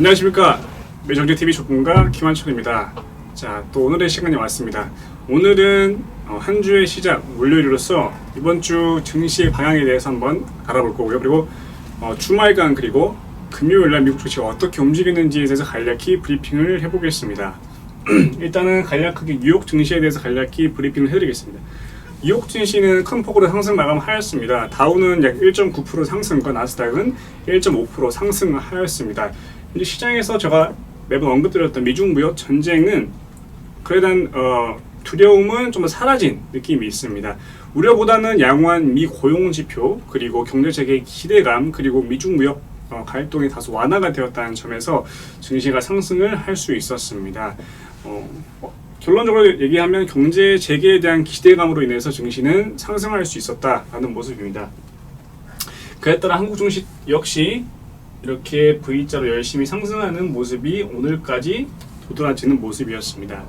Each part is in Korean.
안녕하십니까. 매정제TV 조금가 김환철입니다. 자, 또 오늘의 시간이 왔습니다. 오늘은 한 주의 시작 월요일로서 이번 주 증시 방향에 대해서 한번 알아볼 거고요. 그리고 주말간 그리고 금요일날 미국 증시가 어떻게 움직이는지에 대해서 간략히 브리핑을 해보겠습니다. 일단은 간략하게 뉴욕 증시에 대해서 간략히 브리핑을 해드리겠습니다. 뉴욕 증시는 큰 폭으로 상승 마감하였습니다. 다우는 약 1.9% 상승과 나스닥은 1.5% 상승하였습니다. 현재 시장에서 제가 매번 언급드렸던 미중 무역 전쟁은 그에 대한 두려움은 좀 더 사라진 느낌이 있습니다. 우려보다는 양호한 미 고용 지표 그리고 경제 재개 기대감 그리고 미중 무역 갈등이 다소 완화가 되었다는 점에서 증시가 상승을 할 수 있었습니다. 결론적으로 얘기하면 경제 재개에 대한 기대감으로 인해서 증시는 상승할 수 있었다라는 모습입니다. 그에 따라 한국 증시 역시 이렇게 V자로 열심히 상승하는 모습이 오늘까지 도드라지는 모습이었습니다.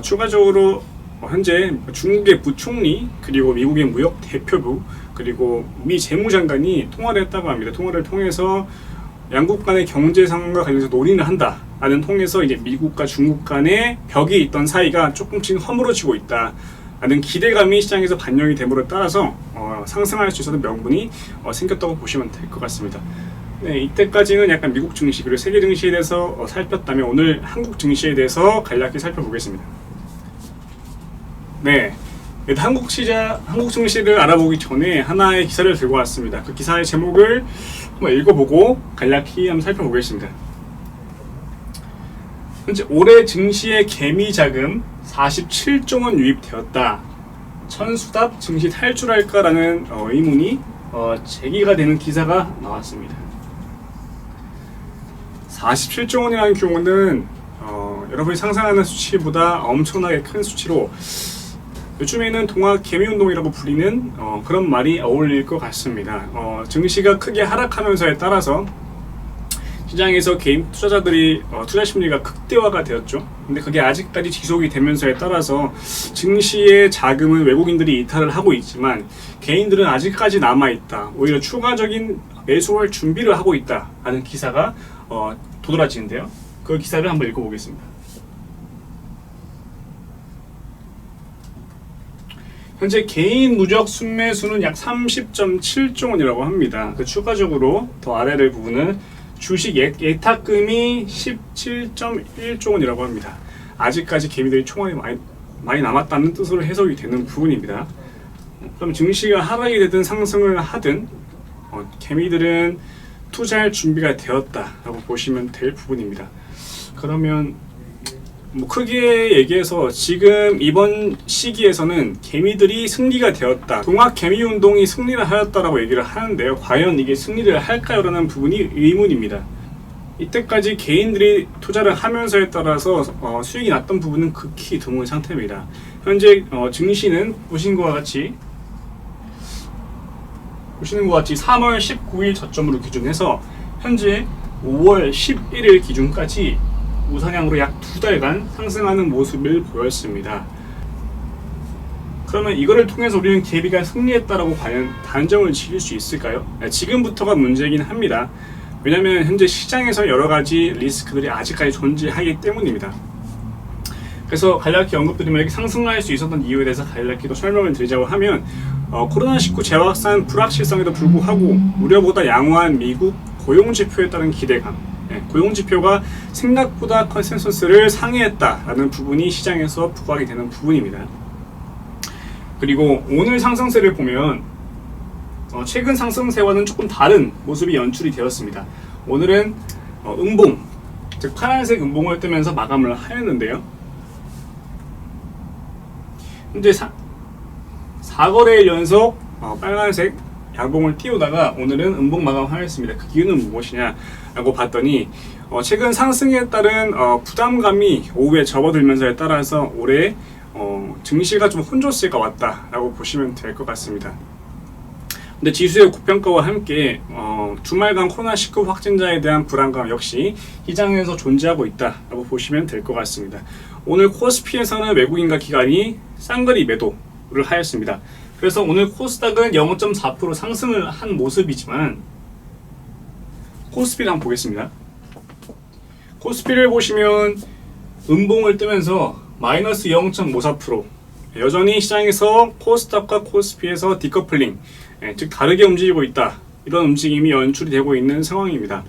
추가적으로 현재 중국의 부총리 그리고 미국의 무역 대표부 그리고 미 재무장관이 통화를 했다고 합니다. 통화를 통해서 양국 간의 경제 상황과 관련해서 논의를 한다라는 통해서 이제 미국과 중국 간의 벽이 있던 사이가 조금씩 허물어지고 있다라는 기대감이 시장에서 반영이 됨으로 따라서 상승할 수 있었던 명분이 생겼다고 보시면 될 것 같습니다. 네, 이때까지는 약간 미국 증시 그리고 세계 증시에 대해서 살폈다면 오늘 한국 증시에 대해서 간략히 살펴보겠습니다. 네, 한국 증시를 알아보기 전에 하나의 기사를 들고 왔습니다. 그 기사의 제목을 한번 읽어보고 간략히 한번 살펴보겠습니다. 현재 올해 증시의 개미 자금 47조 원 유입되었다. 천수답 증시 탈출할까라는 의문이 제기가 되는 기사가 나왔습니다. 47조 원이라는 규모는 여러분이 상상하는 수치보다 엄청나게 큰 수치로 요즘에는 동학 개미운동이라고 불리는 그런 말이 어울릴 것 같습니다. 증시가 크게 하락하면서에 따라서 시장에서 개인 투자자들이 투자 심리가 극대화가 되었죠. 근데 그게 아직까지 지속이 되면서에 따라서 증시의 자금은 외국인들이 이탈을 하고 있지만 개인들은 아직까지 남아있다. 오히려 추가적인 매수할 준비를 하고 있다라는 기사가 도드라지는데요. 그 기사를 한번 읽어보겠습니다. 현재 개인 누적 순매수는 약 30.7조 원이라고 합니다. 그 추가적으로 더 아래를 부분은 주식 예탁금이 17.1조 원이라고 합니다. 아직까지 개미들이 총알이 많이 남았다는 뜻으로 해석이 되는 부분입니다. 그럼 증시가 하락이 되든 상승을 하든 개미들은 투자할 준비가 되었다라고 보시면 될 부분입니다. 그러면 크게 얘기해서 지금 이번 시기에서는 개미들이 승리가 되었다. 동학 개미 운동이 승리를 하였다라고 얘기를 하는데요. 과연 이게 승리를 할까요? 라는 부분이 의문입니다. 이때까지 개인들이 투자를 하면서에 따라서 수익이 났던 부분은 극히 드문 상태입니다. 현재 증시는 보시는 것과 같이 3월 19일 저점으로 기준해서 현재 5월 11일 기준까지 우상향으로 약 2달간 상승하는 모습을 보였습니다. 그러면 이거를 통해서 우리는 개미가 승리했다라고 과연 단정을 지을 수 있을까요? 지금부터가 문제이긴 합니다. 왜냐하면 현재 시장에서 여러 가지 리스크들이 아직까지 존재하기 때문입니다. 그래서 간략히 언급드리면 이렇게 상승할 수 있었던 이유에 대해서 간략히 또 설명을 드리자고 하면 코로나19 재확산 불확실성에도 불구하고 우려보다 양호한 미국 고용지표에 따른 기대감 고용지표가 생각보다 컨센서스를 상회했다라는 부분이 시장에서 부각이 되는 부분입니다. 그리고 오늘 상승세를 보면 최근 상승세와는 조금 다른 모습이 연출이 되었습니다. 오늘은 음봉, 즉 파란색 음봉을 뜨면서 마감을 하였는데요. 현재 4거래일 연속 빨간색 양봉을 띄우다가 오늘은 음봉 마감하였습니다. 그 이유는 무엇이냐라고 봤더니 최근 상승에 따른 부담감이 오후에 접어들면서에 따라서 올해 증시가 좀 혼조세가 왔다라고 보시면 될 것 같습니다. 근데 지수의 고평가와 함께 주말간 코로나19 확진자에 대한 불안감 역시 시장에서 존재하고 있다라고 보시면 될 것 같습니다. 오늘 코스피에서는 외국인과 기관이 쌍거리 매도를 하였습니다. 그래서 오늘 코스닥은 0.4% 상승을 한 모습이지만 코스피를 한번 보겠습니다. 코스피를 보시면 음봉을 뜨면서 마이너스 0.54%, 여전히 시장에서 코스닥과 코스피에서 디커플링, 즉 다르게 움직이고 있다, 이런 움직임이 연출이 되고 있는 상황입니다.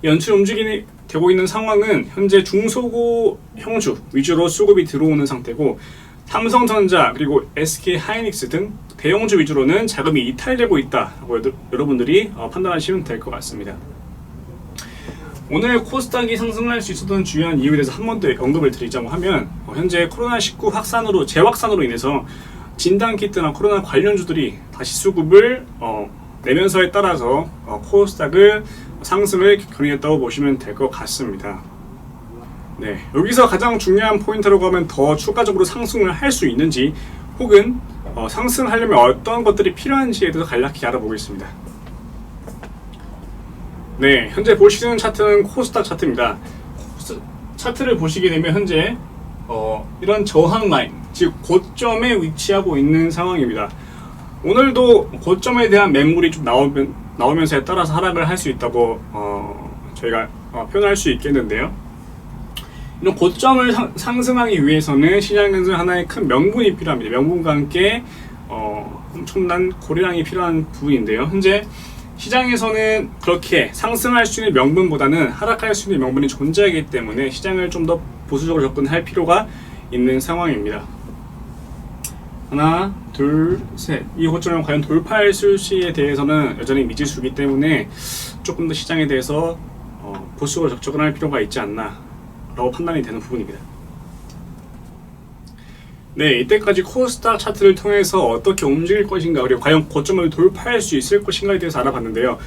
연출 움직임이 되고 있는 상황은 현재 중소고 형주 위주로 수급이 들어오는 상태고, 삼성전자 그리고 SK하이닉스 등 대형주 위주로는 자금이 이탈되고 있다고 여러분들이 판단하시면 될 것 같습니다. 오늘 코스닥이 상승할 수 있었던 주요한 이유에 대해서 한 번 더 언급을 드리자고 하면, 현재 코로나19 확산으로 재확산으로 인해서 진단키트나 코로나 관련주들이 다시 수급을 내면서에 따라서 코스닥을 상승을 견인했다고 보시면 될 것 같습니다. 네, 여기서 가장 중요한 포인트라고 하면 더 추가적으로 상승을 할 수 있는지, 혹은 상승하려면 어떤 것들이 필요한지에 대해서 간략히 알아보겠습니다. 네, 현재 보시는 차트는 코스닥 차트입니다. 차트를 보시게 되면 현재 이런 저항 라인, 즉 고점에 위치하고 있는 상황입니다. 오늘도 고점에 대한 매물이 좀 나오면서에 따라서 하락을 할 수 있다고 저희가 표현할 수 있겠는데요. 이런 고점을 상승하기 위해서는 시장에서 하나의 큰 명분이 필요합니다. 명분과 함께 엄청난 고려량이 필요한 부분인데요. 현재 시장에서는 그렇게 상승할 수 있는 명분보다는 하락할 수 있는 명분이 존재하기 때문에 시장을 좀 더 보수적으로 접근할 필요가 있는 상황입니다. 하나, 둘, 셋. 이 고점을 과연 돌파할 수시에 대해서는 여전히 미지수이기 때문에 조금 더 시장에 대해서 보수적으로 접근할 필요가 있지 않나 라고 판단이 되는 부분입니다. 네, 이때까지 코스닥 차트를 통해서 어떻게 움직일 것인가, 그리고 과연 고점을 돌파할 수 있을 것인가에 대해서 알아봤는데요.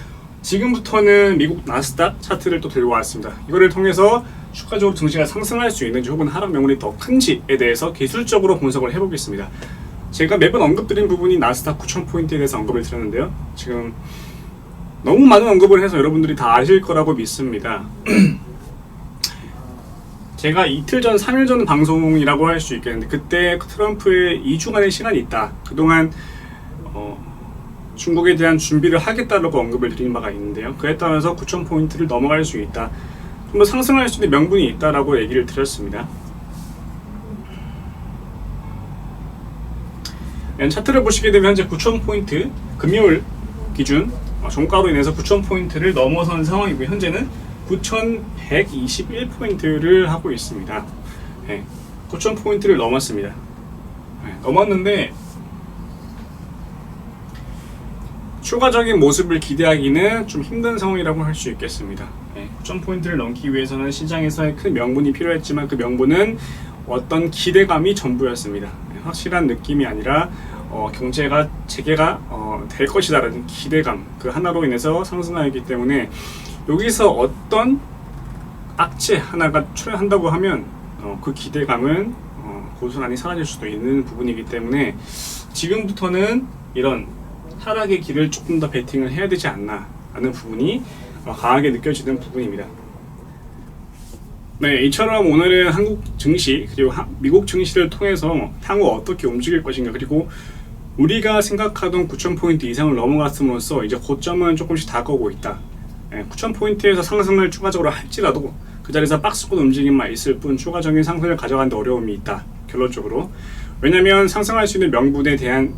지금부터는 미국 나스닥 차트를 또 들고 왔습니다. 이거를 통해서 추가적으로 증시가 상승할 수 있는지 혹은 하락 명분이 더 큰지에 대해서 기술적으로 분석을 해보겠습니다. 제가 매번 언급드린 부분이 나스닥 9,000포인트에 대해서 언급을 드렸는데요. 지금 너무 많은 언급을 해서 여러분들이 다 아실 거라고 믿습니다. 제가 이틀 전, 3일 전 방송이라고 할 수 있겠는데, 그때 트럼프의 2주간의 시간이 있다, 그동안 중국에 대한 준비를 하겠다라고 언급을 드린 바가 있는데요. 그에 따라서 9,000포인트를 넘어갈 수 있다, 좀 더 상승할 수 있는 명분이 있다라고 얘기를 드렸습니다. 차트를 보시게 되면 현재 9,000포인트, 금요일 기준 종가로 인해서 9,000포인트를 넘어선 상황이고, 현재는 9,121포인트를 하고 있습니다. 네, 9,000포인트를 넘었습니다. 네, 넘었는데 추가적인 모습을 기대하기는 좀 힘든 상황이라고 할 수 있겠습니다. 9,000포인트를 넘기 위해서는 시장에서의 큰 명분이 필요했지만, 그 명분은 어떤 기대감이 전부였습니다. 확실한 느낌이 아니라 경제가 재개가 될 것이다라는 기대감, 그 하나로 인해서 상승하기 때문에, 여기서 어떤 악재 하나가 출현한다고 하면 그 기대감은 고스란히 사라질 수도 있는 부분이기 때문에, 지금부터는 이런 하락의 길을 조금 더 베팅을 해야 되지 않나 하는 부분이 강하게 느껴지는 부분입니다. 네, 이처럼 오늘은 한국 증시 그리고 미국 증시를 통해서 향후 어떻게 움직일 것인가, 그리고 우리가 생각하던 9,000포인트 이상을 넘어갔음으로써 이제 고점은 조금씩 다가오고 있다. 9,000포인트에서 상승을 추가적으로 할지라도 그 자리에서 박스권 움직임만 있을 뿐 추가적인 상승을 가져가는 데 어려움이 있다, 결론적으로. 왜냐하면 상승할 수 있는 명분에 대한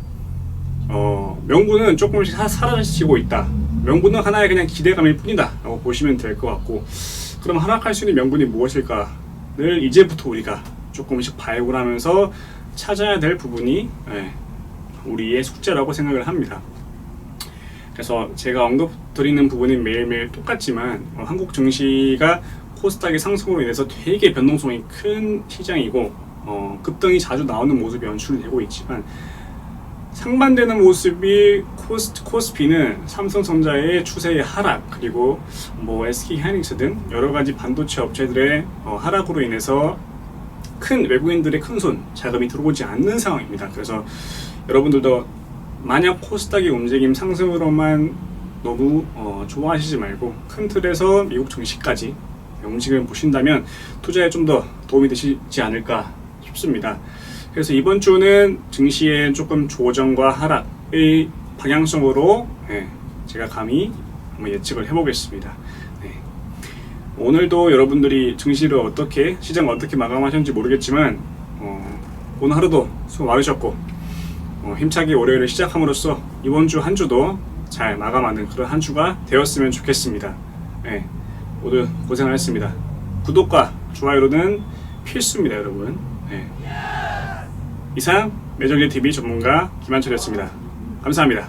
명분은 조금씩 사라지고 있다. 명분은 하나의 그냥 기대감일 뿐이다 라고 보시면 될 것 같고, 그럼 하락할 수 있는 명분이 무엇일까를 이제부터 우리가 조금씩 발굴하면서 찾아야 될 부분이 우리의 숙제라고 생각을 합니다. 그래서 제가 언급드리는 부분이 매일매일 똑같지만, 한국 증시가 코스닥의 상승으로 인해서 되게 변동성이 큰 시장이고 급등이 자주 나오는 모습이 연출되고 있지만, 상반되는 모습이 코스피는 삼성전자의 추세의 하락, 그리고 SK하이닉스 등 여러가지 반도체 업체들의 하락으로 인해서 큰 외국인들의 큰손 자금이 들어오지 않는 상황입니다. 그래서 여러분들도 만약 코스닥의 움직임 상승으로만 너무 좋아하시지 말고, 큰 틀에서 미국 증시까지 움직임을 보신다면 투자에 좀 더 도움이 되시지 않을까 싶습니다. 그래서 이번 주는 증시의 조금 조정과 하락의 방향성으로 제가 감히 한번 예측을 해보겠습니다. 오늘도 여러분들이 증시를 어떻게 시장을 어떻게 마감하셨는지 모르겠지만 오늘 하루도 수고 많으셨고 힘차게 월요일을 시작함으로써 이번 주 한 주도 잘 마감하는 그런 한 주가 되었으면 좋겠습니다. 네, 모두 고생하셨습니다. 구독과 좋아요는 필수입니다, 여러분. 네. 이상 매정제 TV 전문가 김한철이었습니다. 감사합니다.